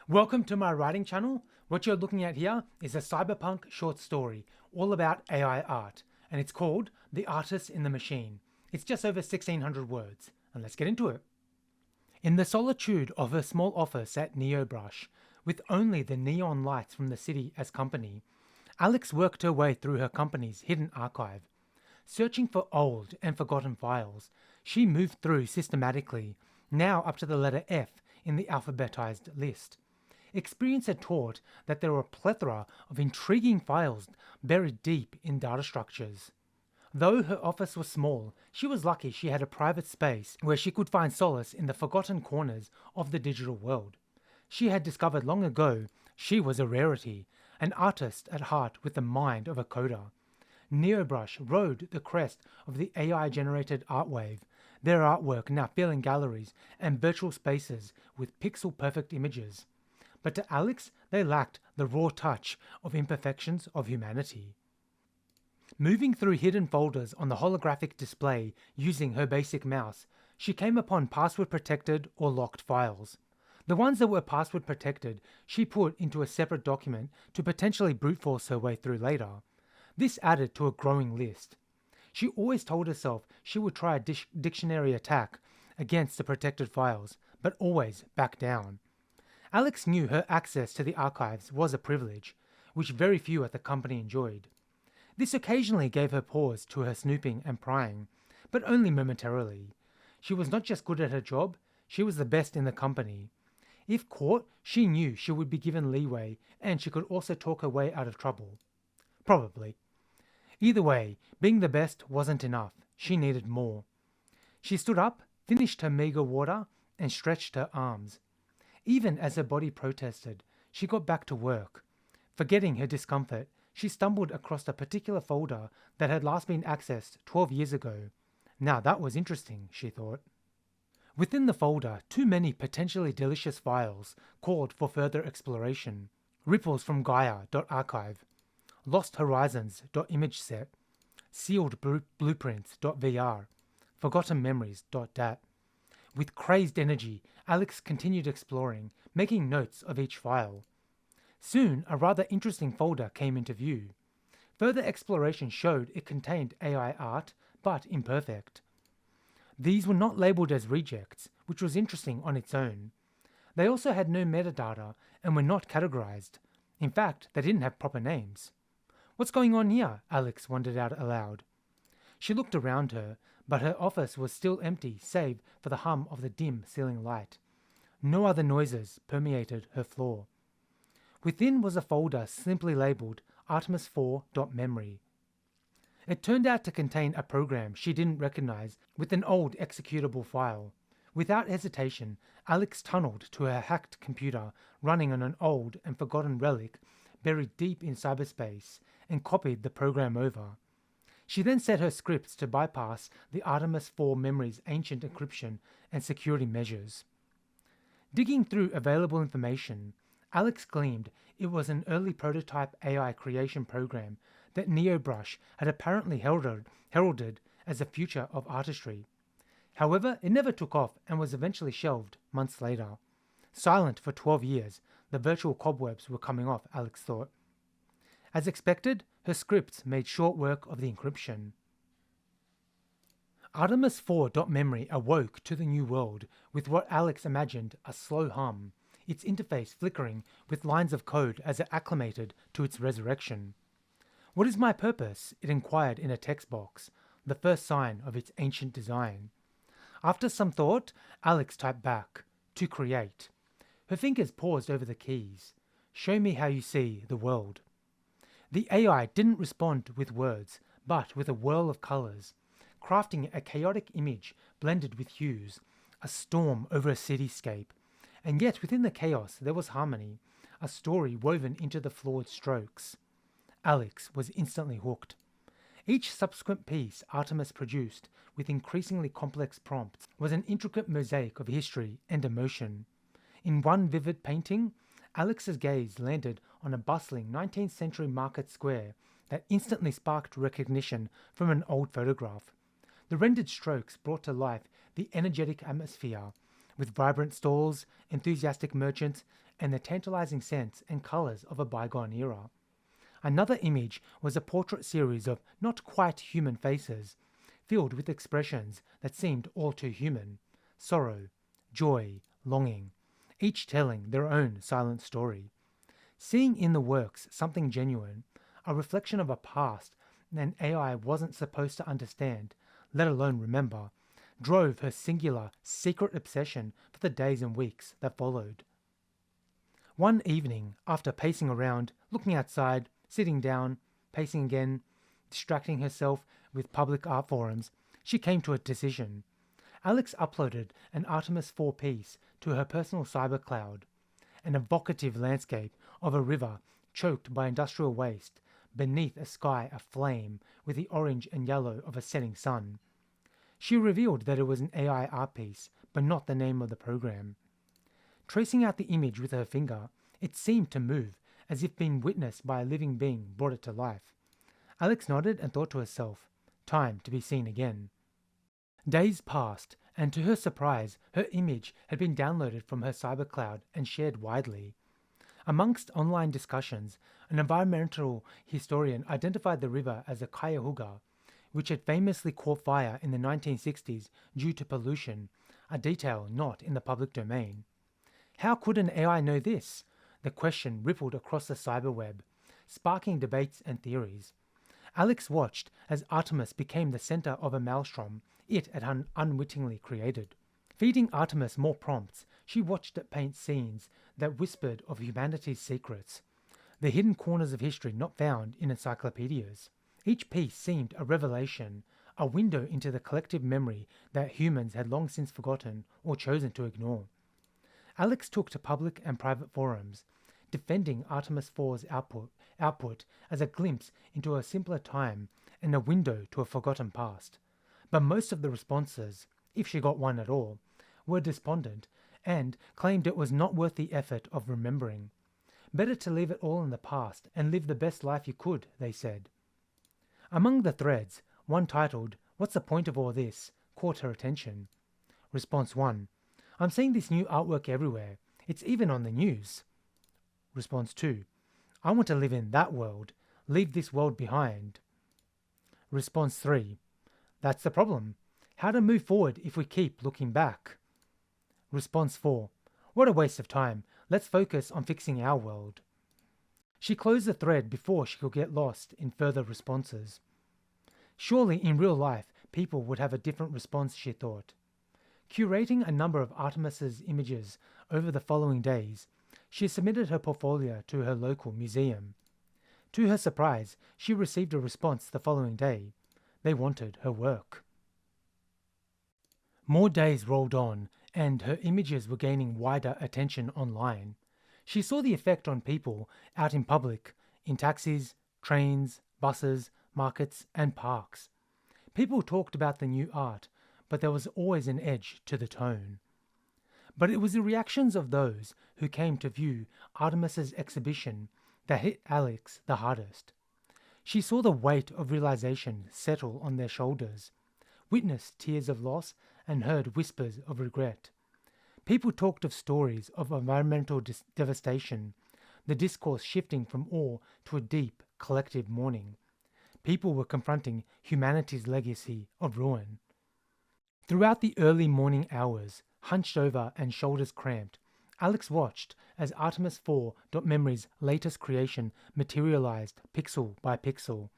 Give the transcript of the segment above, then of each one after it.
Welcome to my writing channel. What you're looking at here is a cyberpunk short story all about AI art, and it's called The Artist in the Machine. It's just over 1600 words, and let's get into it. In the solitude of her small office at Neobrush, with only the neon lights from the city as company, Alex worked her way through her company's hidden archive. Searching for old and forgotten files, she moved through systematically, now up to the letter F in the alphabetized list. Experience had taught that there were a plethora of intriguing files buried deep in data structures. Though her office was small, she was lucky she had a private space where she could find solace in the forgotten corners of the digital world. She had discovered long ago she was a rarity, an artist at heart with the mind of a coder. Neobrush rode the crest of the AI-generated art wave, their artwork now filling galleries and virtual spaces with pixel-perfect images. But to Alex, they lacked the raw touch of imperfections of humanity. Moving through hidden folders on the holographic display using her basic mouse, she came upon password-protected or locked files. The ones that were password protected, she put into a separate document to potentially brute force her way through later. This added to a growing list. She always told herself she would try a dictionary attack against the protected files, but always back down. Alex knew her access to the archives was a privilege, which very few at the company enjoyed. This occasionally gave her pause to her snooping and prying, but only momentarily. She was not just good at her job, she was the best in the company. If caught, she knew she would be given leeway and she could also talk her way out of trouble. Probably. Either way, being the best wasn't enough. She needed more. She stood up, finished her meager water, and stretched her arms. Even as her body protested, she got back to work. Forgetting her discomfort, she stumbled across a particular folder that had last been accessed 12 years ago. Now that was interesting, she thought. Within the folder, too many potentially delicious files called for further exploration. Ripples from Gaia.archive, Lost Horizons.imageset, Sealed Blueprints.vr, Forgotten Memories.dat. With crazed energy, Alex continued exploring, making notes of each file. Soon, a rather interesting folder came into view. Further exploration showed it contained AI art, but imperfect. These were not labeled as rejects, which was interesting on its own. They also had no metadata and were not categorized. In fact, they didn't have proper names. What's going on here? Alex wondered out aloud. She looked around her, but her office was still empty save for the hum of the dim ceiling light. No other noises permeated her floor. Within was a folder simply labeled Artemis4.memory. It turned out to contain a program she didn't recognize with an old executable file. Without hesitation, Alex tunneled to her hacked computer running on an old and forgotten relic buried deep in cyberspace and copied the program over. She then set her scripts to bypass the Artemis 4 memory's ancient encryption and security measures. Digging through available information, Alex gleaned it was an early prototype AI creation program that Neobrush had apparently heralded as the future of artistry. However, it never took off and was eventually shelved months later. Silent for 12 years, the virtual cobwebs were coming off, Alex thought. As expected, her scripts made short work of the encryption. Artemis 4.memory awoke to the new world with what Alex imagined a slow hum, its interface flickering with lines of code as it acclimated to its resurrection. What is my purpose? It inquired in a text box, the first sign of its ancient design. After some thought, Alex typed back, to create. Her fingers paused over the keys. Show me how you see the world. The AI didn't respond with words, but with a whirl of colors, crafting a chaotic image blended with hues, a storm over a cityscape. And yet within the chaos there was harmony, a story woven into the flawed strokes. Alex was instantly hooked. Each subsequent piece Artemis produced, with increasingly complex prompts, was an intricate mosaic of history and emotion. In one vivid painting, Alex's gaze landed on a bustling 19th century market square that instantly sparked recognition from an old photograph. The rendered strokes brought to life the energetic atmosphere, with vibrant stalls, enthusiastic merchants, and the tantalizing scents and colors of a bygone era. Another image was a portrait series of not quite human faces, filled with expressions that seemed all too human: sorrow, joy, longing, each telling their own silent story. Seeing in the works something genuine, a reflection of a past an AI wasn't supposed to understand, let alone remember, drove her singular, secret obsession for the days and weeks that followed. One evening, after pacing around, looking outside, sitting down, pacing again, distracting herself with public art forums, she came to a decision. Alex uploaded an Artemis 4 piece to her personal cybercloud, an evocative landscape of a river choked by industrial waste beneath a sky aflame with the orange and yellow of a setting sun. She revealed that it was an AI art piece, but not the name of the program. Tracing out the image with her finger, it seemed to move, as if being witnessed by a living being brought it to life. Alex nodded and thought to herself, time to be seen again. Days passed, and to her surprise, her image had been downloaded from her cybercloud and shared widely. Amongst online discussions, an environmental historian identified the river as a Cuyahoga, which had famously caught fire in the 1960s due to pollution, a detail not in the public domain. How could an AI know this? The question rippled across the cyberweb, sparking debates and theories. Alex watched as Artemis became the center of a maelstrom it had unwittingly created. Feeding Artemis more prompts, she watched it paint scenes that whispered of humanity's secrets, the hidden corners of history not found in encyclopedias. Each piece seemed a revelation, a window into the collective memory that humans had long since forgotten or chosen to ignore. Alex took to public and private forums, defending Artemis 4's output as a glimpse into a simpler time and a window to a forgotten past. But most of the responses, if she got one at all, were despondent and claimed it was not worth the effort of remembering. Better to leave it all in the past and live the best life you could, they said. Among the threads, one titled, "What's the point of all this?" caught her attention. Response 1. I'm seeing this new artwork everywhere. It's even on the news. Response 2. I want to live in that world. Leave this world behind. Response 3. That's the problem. How to move forward if we keep looking back? Response 4. What a waste of time. Let's focus on fixing our world. She closed the thread before she could get lost in further responses. Surely in real life, people would have a different response, she thought. Curating a number of Artemis's images over the following days, she submitted her portfolio to her local museum. To her surprise, she received a response the following day. They wanted her work. More days rolled on, and her images were gaining wider attention online. She saw the effect on people out in public, in taxis, trains, buses, markets, and parks. People talked about the new art, but there was always an edge to the tone. But it was the reactions of those who came to view Artemis's exhibition that hit Alex the hardest. She saw the weight of realization settle on their shoulders, witnessed tears of loss, and heard whispers of regret. People talked of stories of environmental devastation, the discourse shifting from awe to a deep, collective mourning. People were confronting humanity's legacy of ruin. Throughout the early morning hours, hunched over and shoulders cramped, Alex watched as Artemis 4 Memory's latest creation materialized pixel by pixel.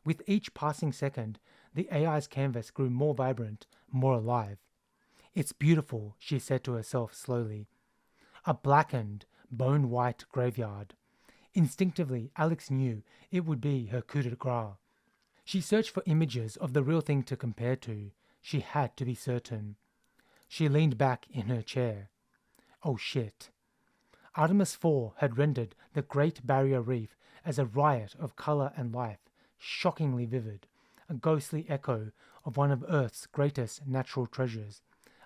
With each passing second, the AI's canvas grew more vibrant, more alive. It's beautiful, she said to herself slowly. A blackened, bone-white graveyard. Instinctively, Alex knew it would be her coup de grace. She searched for images of the real thing to compare to. She had to be certain. She leaned back in her chair. Oh shit. Artemis 4 had rendered the Great Barrier Reef as a riot of color and life, shockingly vivid, a ghostly echo of one of Earth's greatest natural treasures,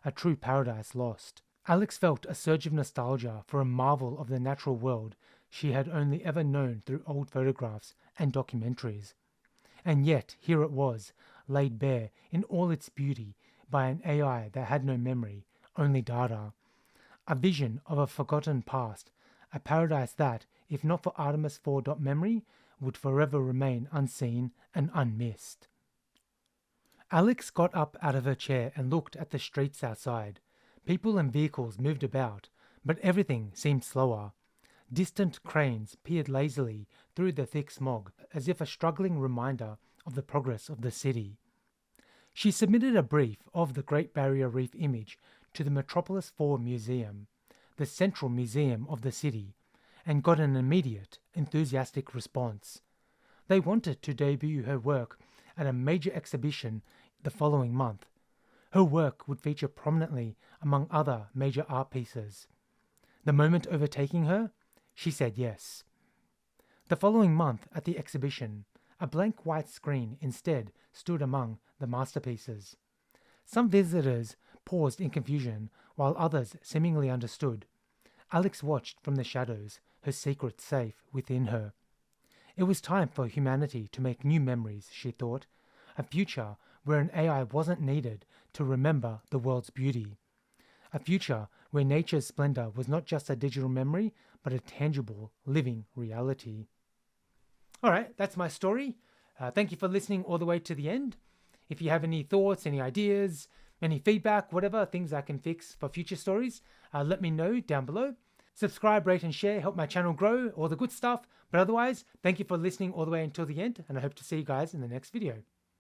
a true paradise lost. Alex felt a surge of nostalgia for a marvel of the natural world she had only ever known through old photographs and documentaries. And yet, here it was, laid bare in all its beauty by an AI that had no memory, only data. A vision of a forgotten past, a paradise that, if not for Artemis 4 memory, would forever remain unseen and unmissed. Alex got up out of her chair and looked at the streets outside. People and vehicles moved about, but everything seemed slower. Distant cranes peered lazily through the thick smog, as if a struggling reminder of the progress of the city. She submitted a brief of the Great Barrier Reef image to the Metropolis 4 Museum, the central museum of the city, and got an immediate, enthusiastic response. They wanted to debut her work at a major exhibition the following month. Her work would feature prominently among other major art pieces. The moment overtaking her, she said yes. The following month at the exhibition, a blank white screen instead stood among the masterpieces. Some visitors paused in confusion, while others seemingly understood. Alex watched from the shadows, her secret safe within her. It was time for humanity to make new memories, she thought, a future where an AI wasn't needed to remember the world's beauty. A future where nature's splendor was not just a digital memory, but a tangible, living reality. All right, that's my story. Thank you for listening all the way to the end. If you have any thoughts, any ideas, any feedback, whatever, things I can fix for future stories, let me know down below. Subscribe, rate and share, help my channel grow, all the good stuff. But otherwise, thank you for listening all the way until the end, and I hope to see you guys in the next video.